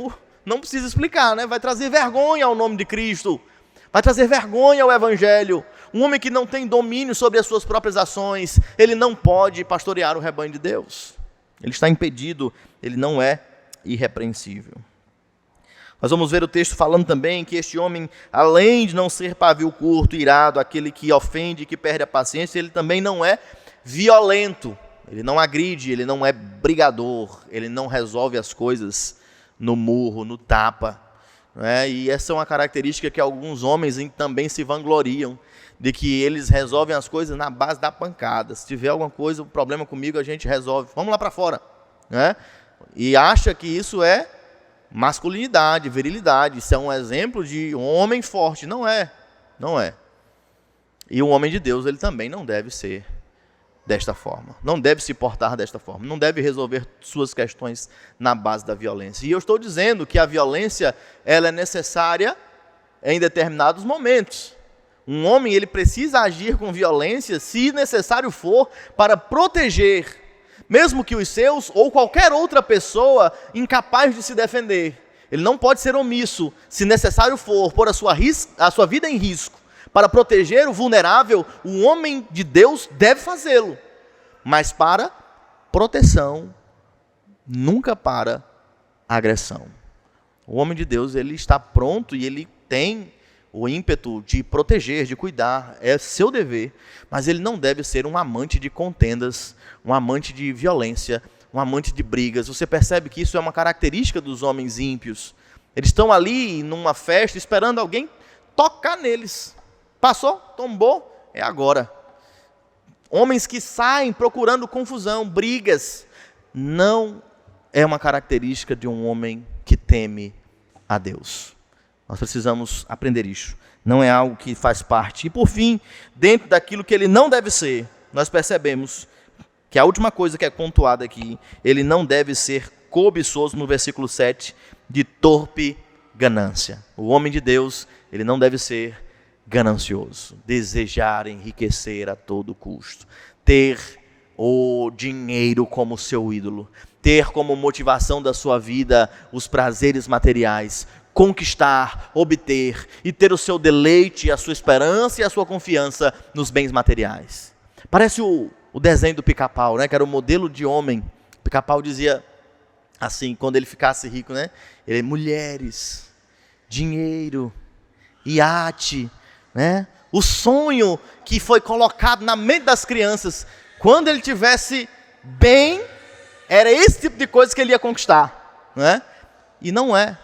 Não precisa explicar, né? Vai trazer vergonha ao nome de Cristo. Vai trazer vergonha ao Evangelho. Um homem que não tem domínio sobre as suas próprias ações, ele não pode pastorear o rebanho de Deus. Ele está impedido, ele não é irrepreensível. Nós vamos ver o texto falando também que este homem, além de não ser pavio curto, irado, aquele que ofende, que perde a paciência, ele também não é violento, ele não agride, ele não é brigador, ele não resolve as coisas no murro, no tapa. E essa é uma característica que alguns homens também se vangloriam, de que eles resolvem as coisas na base da pancada. Se tiver alguma coisa, um problema comigo, a gente resolve. Vamos lá para fora. E acha que isso é masculinidade, virilidade. Isso é um exemplo de um homem forte. Não é. E o homem de Deus, ele também não deve ser desta forma. Não deve se portar desta forma. Não deve resolver suas questões na base da violência. E eu estou dizendo que a violência, ela é necessária em determinados momentos. Um homem, ele precisa agir com violência, se necessário for, para proteger, mesmo que os seus ou qualquer outra pessoa incapaz de se defender. Ele não pode ser omisso, se necessário for, pôr a sua vida em risco, para proteger o vulnerável. O homem de Deus deve fazê-lo, mas para proteção, nunca para agressão. O homem de Deus, ele está pronto e ele tem o ímpeto de proteger, de cuidar, é seu dever, mas ele não deve ser um amante de contendas, um amante de violência, um amante de brigas. Você percebe que isso é uma característica dos homens ímpios. Eles estão ali numa festa esperando alguém tocar neles. Passou, tombou, é agora. Homens que saem procurando confusão, brigas. Não é uma característica de um homem que teme a Deus. Nós precisamos aprender isso. Não é algo que faz parte. E por fim, dentro daquilo que ele não deve ser, nós percebemos que a última coisa que é pontuada aqui, ele não deve ser cobiçoso, no versículo 7, de torpe ganância. O homem de Deus, ele não deve ser ganancioso, desejar enriquecer a todo custo, ter o dinheiro como seu ídolo, ter como motivação da sua vida os prazeres materiais, conquistar, obter e ter o seu deleite, a sua esperança e a sua confiança nos bens materiais. Parece o desenho do Pica-Pau, né? Que era o modelo de homem. O Pica-Pau dizia assim, quando ele ficasse rico, né? Ele, mulheres, dinheiro, iate, né? O sonho que foi colocado na mente das crianças, quando ele tivesse bem, era esse tipo de coisa que ele ia conquistar, né? E não é.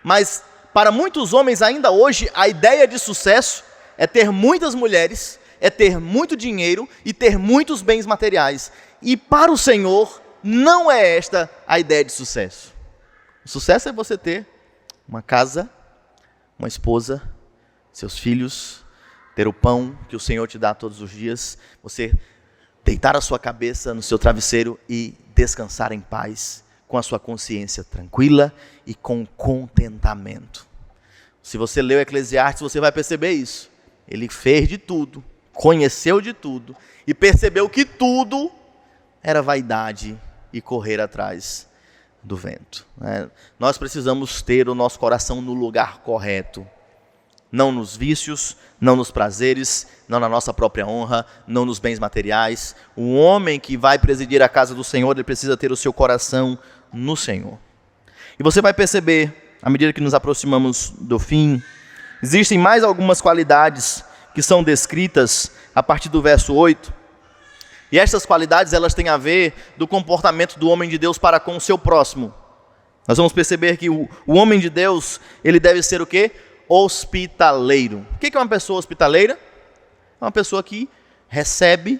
Mas para muitos homens ainda hoje, a ideia de sucesso é ter muitas mulheres, é ter muito dinheiro e ter muitos bens materiais. E para o Senhor, não é esta a ideia de sucesso. O sucesso é você ter uma casa, uma esposa, seus filhos, ter o pão que o Senhor te dá todos os dias, você deitar a sua cabeça no seu travesseiro e descansar em paz, com a sua consciência tranquila e com contentamento. Se você leu Eclesiastes, você vai perceber isso. Ele fez de tudo, conheceu de tudo e percebeu que tudo era vaidade e correr atrás do vento. Nós precisamos ter o nosso coração no lugar correto. Não nos vícios, não nos prazeres, não na nossa própria honra, não nos bens materiais. O homem que vai presidir a casa do Senhor, ele precisa ter o seu coração no Senhor. E você vai perceber, à medida que nos aproximamos do fim, existem mais algumas qualidades que são descritas a partir do verso 8. E estas qualidades, elas têm a ver do comportamento do homem de Deus para com o seu próximo. Nós vamos perceber que o homem de Deus, ele deve ser o quê? Hospitaleiro. O que é uma pessoa hospitaleira? É uma pessoa que recebe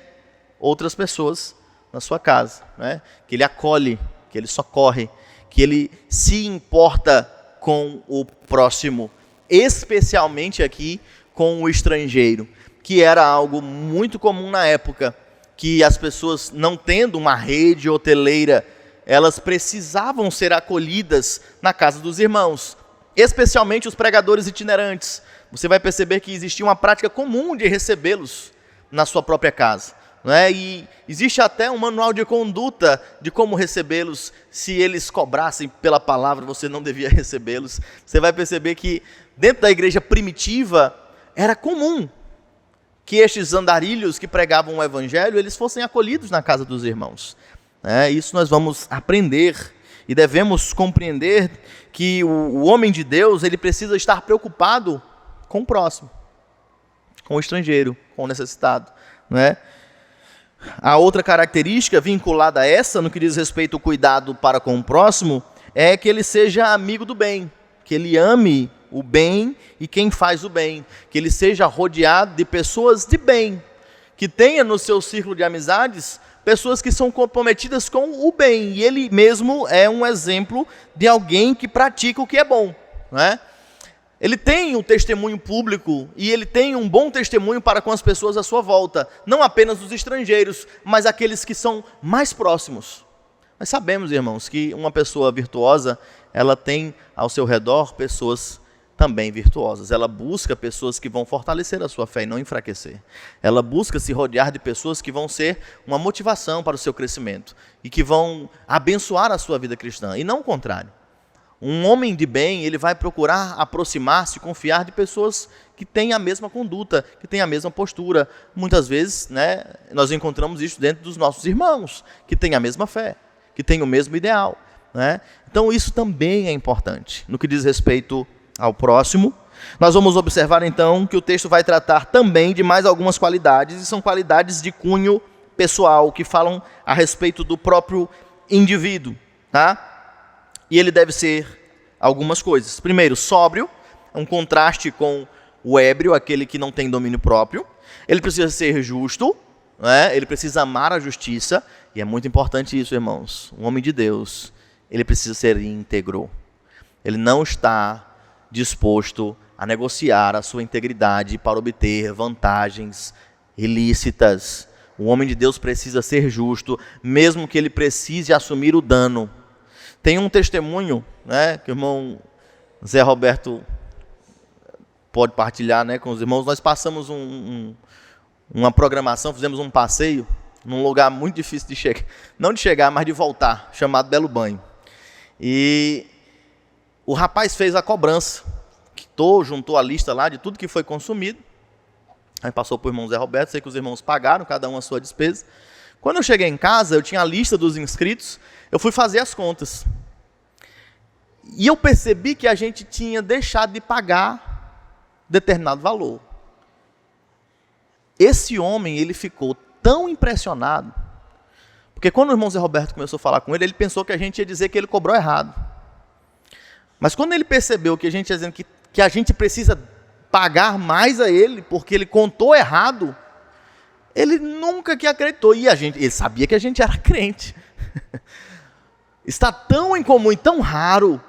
outras pessoas na sua casa, né? Que ele acolhe, que ele socorre, que ele se importa com o próximo, especialmente aqui com o estrangeiro, que era algo muito comum na época, que as pessoas, não tendo uma rede hoteleira, elas precisavam ser acolhidas na casa dos irmãos, especialmente os pregadores itinerantes. Você vai perceber que existia uma prática comum de recebê-los na sua própria casa, né? E existe até um manual de conduta de como recebê-los. Se eles cobrassem pela palavra, você não devia recebê-los. Você vai perceber que dentro da igreja primitiva era comum que estes andarilhos que pregavam o evangelho, eles fossem acolhidos na casa dos irmãos. Isso nós vamos aprender e devemos compreender que o homem de Deus, ele precisa estar preocupado com o próximo, com o estrangeiro, com o necessitado, não é? A outra característica vinculada a essa, no que diz respeito ao cuidado para com o próximo, é que ele seja amigo do bem, que ele ame o bem e quem faz o bem, que ele seja rodeado de pessoas de bem, que tenha no seu círculo de amizades pessoas que são comprometidas com o bem, e ele mesmo é um exemplo de alguém que pratica o que é bom, não é? Ele tem um testemunho público e ele tem um bom testemunho para com as pessoas à sua volta, não apenas os estrangeiros, mas aqueles que são mais próximos. Nós sabemos, irmãos, que uma pessoa virtuosa, ela tem ao seu redor pessoas também virtuosas. Ela busca pessoas que vão fortalecer a sua fé e não enfraquecer. Ela busca se rodear de pessoas que vão ser uma motivação para o seu crescimento e que vão abençoar a sua vida cristã, e não o contrário. Um homem de bem, ele vai procurar aproximar-se, confiar de pessoas que têm a mesma conduta, que têm a mesma postura. Muitas vezes, né, nós encontramos isso dentro dos nossos irmãos, que têm a mesma fé, que têm o mesmo ideal, né? Então isso também é importante no que diz respeito ao próximo, Nós vamos observar então que o texto vai tratar também de mais algumas qualidades, e são qualidades de cunho pessoal, que falam a respeito do próprio indivíduo, tá? E ele deve ser algumas coisas. Primeiro, sóbrio, um contraste com o ébrio, aquele que não tem domínio próprio. Ele precisa ser justo, né? Ele precisa amar a justiça, e é muito importante isso, irmãos. Um homem de Deus, ele precisa ser íntegro. Ele não está disposto a negociar a sua integridade para obter vantagens ilícitas. O homem de Deus precisa ser justo, mesmo que ele precise assumir o dano. Tem um testemunho, né, que o irmão Zé Roberto pode partilhar, né, com os irmãos. Nós passamos uma programação, fizemos um passeio num lugar muito difícil de chegar, não de chegar, mas de voltar, chamado Belo Banho. E o rapaz fez a cobrança, juntou a lista lá de tudo que foi consumido. Aí passou para o irmão Zé Roberto, sei que os irmãos pagaram, cada um a sua despesa. Quando eu cheguei em casa, eu tinha a lista dos inscritos, eu fui fazer as contas. E eu percebi que a gente tinha deixado de pagar determinado valor. Esse homem, ele ficou tão impressionado, porque quando o irmão Zé Roberto começou a falar com ele, ele pensou que a gente ia dizer que ele cobrou errado. Mas quando ele percebeu que a gente ia dizendo que a gente precisa pagar mais a ele, porque ele contou errado, ele nunca que acreditou. E ele sabia que a gente era crente. Está tão incomum e tão raro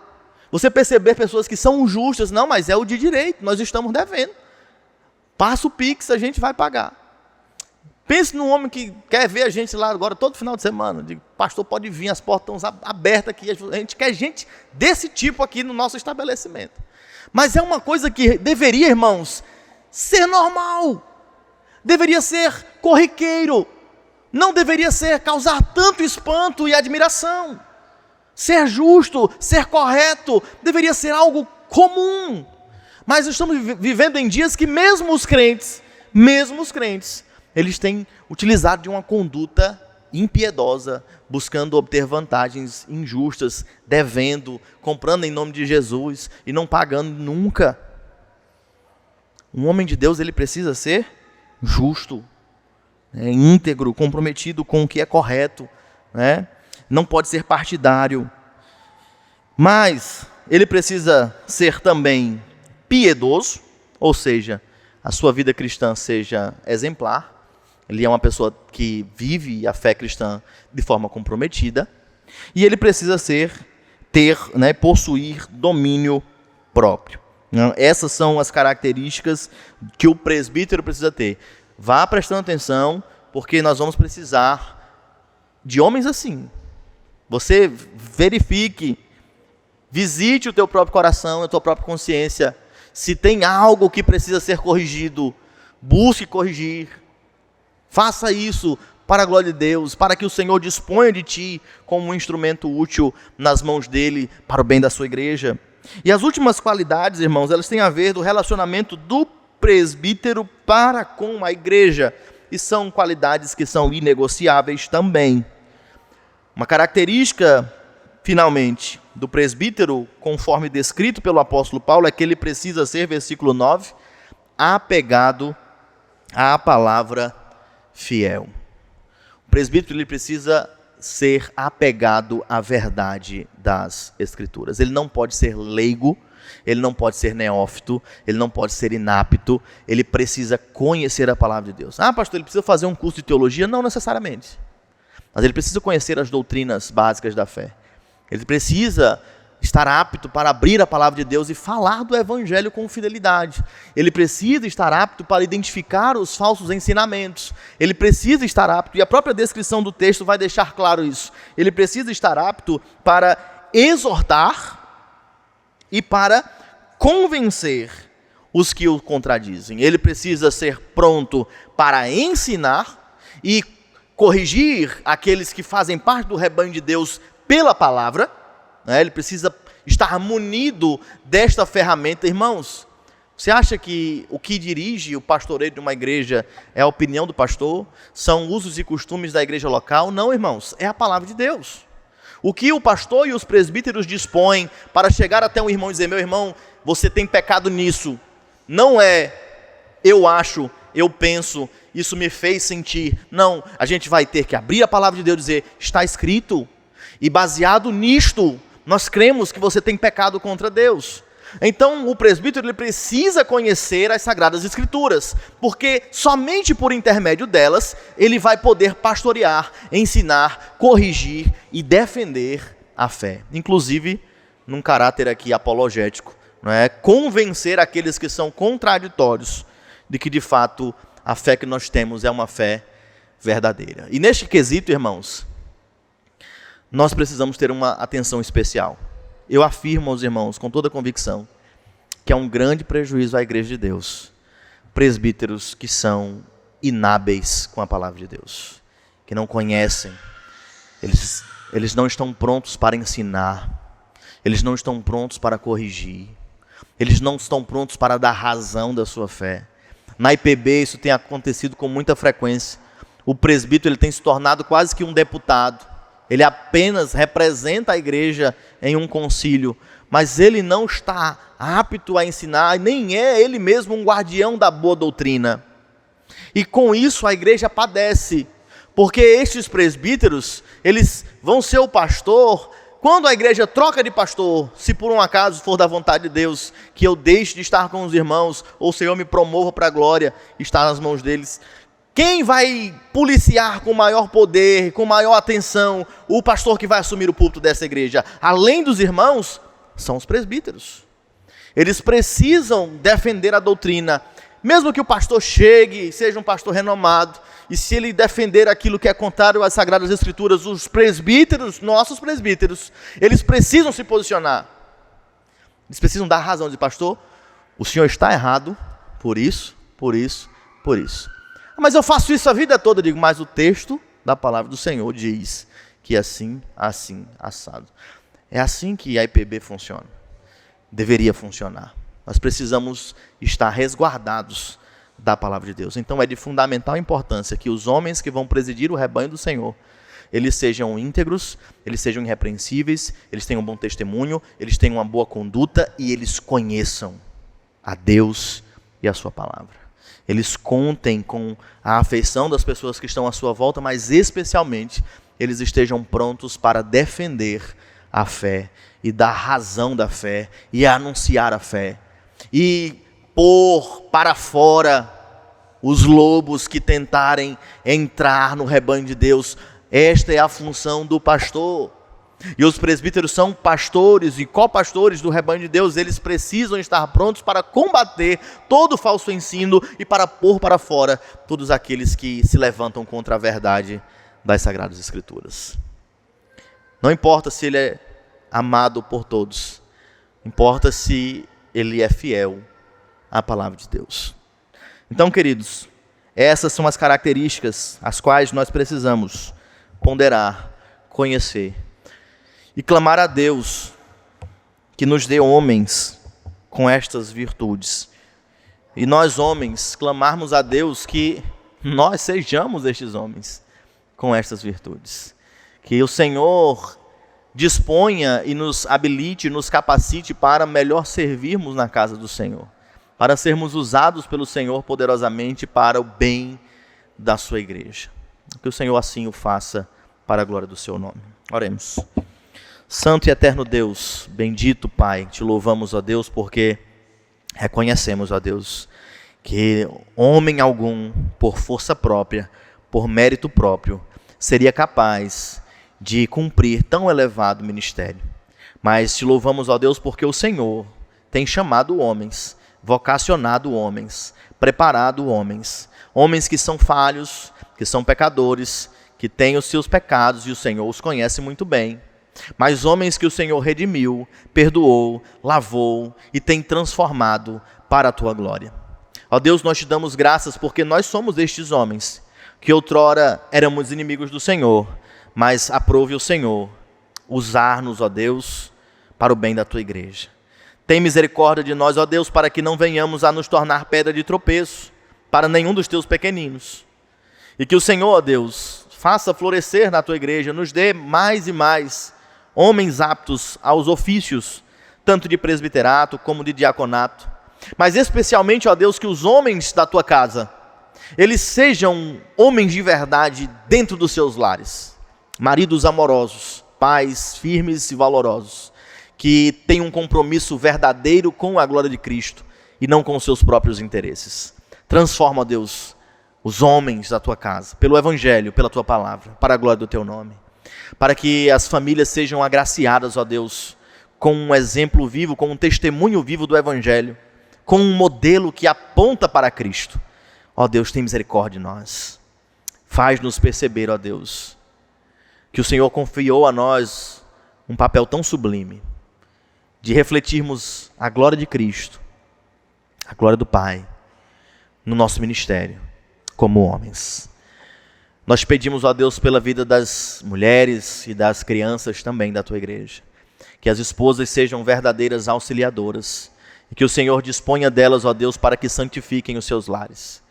você perceber pessoas que são justas. Não, mas é o de direito, nós estamos devendo. Passa o Pix, a gente vai pagar. Pense num homem que quer ver a gente lá agora todo final de semana. Digo, pastor, pode vir, as portas estão abertas aqui. A gente quer gente desse tipo aqui no nosso estabelecimento. Mas é uma coisa que deveria, irmãos, ser normal. Deveria ser corriqueiro. Não deveria causar tanto espanto e admiração. Ser justo, ser correto, deveria ser algo comum. Mas estamos vivendo em dias que mesmo os crentes, eles têm utilizado de uma conduta impiedosa, buscando obter vantagens injustas, devendo, comprando em nome de Jesus e não pagando nunca. Um homem de Deus, ele precisa ser justo, íntegro, comprometido com o que é correto, né? Não pode ser partidário, mas ele precisa ser também piedoso, ou seja, a sua vida cristã seja exemplar. Ele é uma pessoa que vive a fé cristã de forma comprometida. E ele precisa possuir domínio próprio. Essas são as características que o presbítero precisa ter. Vá prestando atenção, porque nós vamos precisar de homens assim. Você verifique, visite o teu próprio coração, a tua própria consciência. Se tem algo que precisa ser corrigido, busque corrigir. Faça isso para a glória de Deus, para que o Senhor disponha de ti como um instrumento útil nas mãos dele para o bem da sua igreja. E as últimas qualidades, irmãos, elas têm a ver do relacionamento do presbítero para com a igreja. E são qualidades que são inegociáveis também. Uma característica, finalmente, do presbítero, conforme descrito pelo apóstolo Paulo, é que ele precisa ser, versículo 9, apegado à palavra fiel. O presbítero, ele precisa ser apegado à verdade das Escrituras. Ele não pode ser leigo, ele não pode ser neófito, ele não pode ser inapto, ele precisa conhecer a palavra de Deus. Ah, pastor, ele precisa fazer um curso de teologia? Não necessariamente. Mas ele precisa conhecer as doutrinas básicas da fé. Ele precisa estar apto para abrir a palavra de Deus e falar do evangelho com fidelidade. Ele precisa estar apto para identificar os falsos ensinamentos. Ele precisa estar apto, e a própria descrição do texto vai deixar claro isso. Ele precisa estar apto para exortar e para convencer os que o contradizem. Ele precisa ser pronto para ensinar e corrigir aqueles que fazem parte do rebanho de Deus pela palavra. Ele precisa estar munido desta ferramenta. Irmãos, você acha que o que dirige o pastoreio de uma igreja é a opinião do pastor? São usos e costumes da igreja local? Não, irmãos, é a palavra de Deus. O que o pastor e os presbíteros dispõem para chegar até um irmão e dizer: meu irmão, você tem pecado nisso. Não é eu acho, eu penso, isso me fez sentir. Não, a gente vai ter que abrir a palavra de Deus e dizer, está escrito. E baseado nisto, nós cremos que você tem pecado contra Deus. Então o presbítero ele precisa conhecer as Sagradas Escrituras, porque somente por intermédio delas ele vai poder pastorear, ensinar, corrigir e defender a fé. Inclusive num caráter aqui apologético, não é? Convencer aqueles que são contraditórios de que de fato a fé que nós temos é uma fé verdadeira. E neste quesito, irmãos, nós precisamos ter uma atenção especial. Eu afirmo aos irmãos com toda convicção que é um grande prejuízo à igreja de Deus presbíteros que são inábeis com a palavra de Deus, que não conhecem, eles não estão prontos para ensinar, eles não estão prontos para corrigir, eles não estão prontos para dar razão da sua fé. Na IPB isso tem acontecido com muita frequência. O presbítero ele tem se tornado quase que um deputado. Ele apenas representa a igreja em um concílio, mas ele não está apto a ensinar, nem é ele mesmo um guardião da boa doutrina. E com isso a igreja padece, porque estes presbíteros, eles vão ser o pastor. Quando a igreja troca de pastor, se por um acaso for da vontade de Deus, que eu deixe de estar com os irmãos, ou o Senhor me promova para a glória, está nas mãos deles. Quem vai policiar com maior poder, com maior atenção, o pastor que vai assumir o púlpito dessa igreja, além dos irmãos, são os presbíteros. Eles precisam defender a doutrina, mesmo que o pastor chegue, seja um pastor renomado, e se ele defender aquilo que é contrário às Sagradas Escrituras, os presbíteros, nossos presbíteros, eles precisam se posicionar. Eles precisam dar razão de pastor, o senhor está errado, por isso, por isso, por isso. Mas eu faço isso a vida toda, eu digo, mas o texto da palavra do Senhor diz que assim, assado. É assim que a IPB funciona. Deveria funcionar. Nós precisamos estar resguardados da palavra de Deus. Então é de fundamental importância que os homens que vão presidir o rebanho do Senhor, eles sejam íntegros, eles sejam irrepreensíveis, eles tenham um bom testemunho, eles tenham uma boa conduta e eles conheçam a Deus e a sua palavra. Eles contem com a afeição das pessoas que estão à sua volta, mas especialmente eles estejam prontos para defender a fé e dar razão da fé e anunciar a fé e pôr para fora os lobos que tentarem entrar no rebanho de Deus. Esta é a função do pastor. E os presbíteros são pastores e copastores do rebanho de Deus. Eles precisam estar prontos para combater todo falso ensino e para pôr para fora todos aqueles que se levantam contra a verdade das Sagradas Escrituras. Não importa se ele é amado por todos, importa se ele é fiel à palavra de Deus. Então, queridos, essas são as características as quais nós precisamos ponderar, conhecer e clamar a Deus que nos dê homens com estas virtudes. E nós homens clamarmos a Deus que nós sejamos estes homens com estas virtudes. Que o Senhor disponha e nos habilite, nos capacite para melhor servirmos na casa do Senhor, para sermos usados pelo Senhor poderosamente para o bem da sua igreja. Que o Senhor assim o faça para a glória do seu nome. Oremos. Santo e eterno Deus, bendito Pai, te louvamos, ó Deus, porque reconhecemos, ó Deus, que homem algum, por força própria, por mérito próprio, seria capaz de cumprir tão elevado ministério. Mas te louvamos, ó Deus, porque o Senhor tem chamado homens, vocacionado homens, preparado homens, homens que são falhos, que são pecadores, que têm os seus pecados e o Senhor os conhece muito bem. Mas homens que o Senhor redimiu, perdoou, lavou e tem transformado para a tua glória. Ó Deus, nós te damos graças porque nós somos estes homens, que outrora éramos inimigos do Senhor, mas aprove o Senhor usar-nos, ó Deus, para o bem da tua igreja. Tem misericórdia de nós, ó Deus, para que não venhamos a nos tornar pedra de tropeço para nenhum dos teus pequeninos. E que o Senhor, ó Deus, faça florescer na tua igreja, nos dê mais e mais homens aptos aos ofícios, tanto de presbiterato como de diaconato, mas especialmente, ó Deus, que os homens da tua casa, eles sejam homens de verdade dentro dos seus lares, maridos amorosos, pais firmes e valorosos, que têm um compromisso verdadeiro com a glória de Cristo e não com os seus próprios interesses. Transforma, ó Deus, os homens da tua casa, pelo Evangelho, pela tua palavra, para a glória do teu nome, para que as famílias sejam agraciadas, ó Deus, com um exemplo vivo, com um testemunho vivo do Evangelho, com um modelo que aponta para Cristo. Ó Deus, tem misericórdia de nós. Faz-nos perceber, ó Deus, que o Senhor confiou a nós um papel tão sublime, de refletirmos a glória de Cristo, a glória do Pai, no nosso ministério, como homens. Nós pedimos, ó Deus, pela vida das mulheres e das crianças também da tua igreja, que as esposas sejam verdadeiras auxiliadoras, e que o Senhor disponha delas, ó Deus, para que santifiquem os seus lares.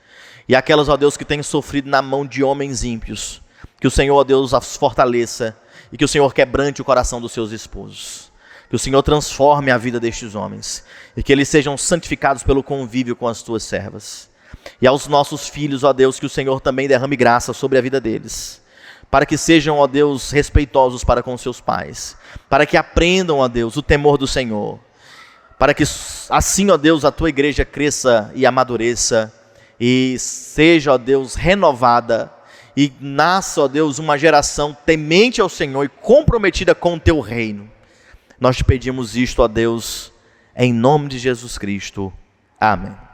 E aquelas, ó Deus, que têm sofrido na mão de homens ímpios, que o Senhor, ó Deus, as fortaleça, e que o Senhor quebrante o coração dos seus esposos. Que o Senhor transforme a vida destes homens, e que eles sejam santificados pelo convívio com as tuas servas. E aos nossos filhos, ó Deus, que o Senhor também derrame graça sobre a vida deles, para que sejam, ó Deus, respeitosos para com seus pais, para que aprendam, ó Deus, o temor do Senhor, para que assim, ó Deus, a tua igreja cresça e amadureça, e seja, ó Deus, renovada, e nasça, ó Deus, uma geração temente ao Senhor e comprometida com o teu reino. Nós te pedimos isto, ó Deus, em nome de Jesus Cristo. Amém.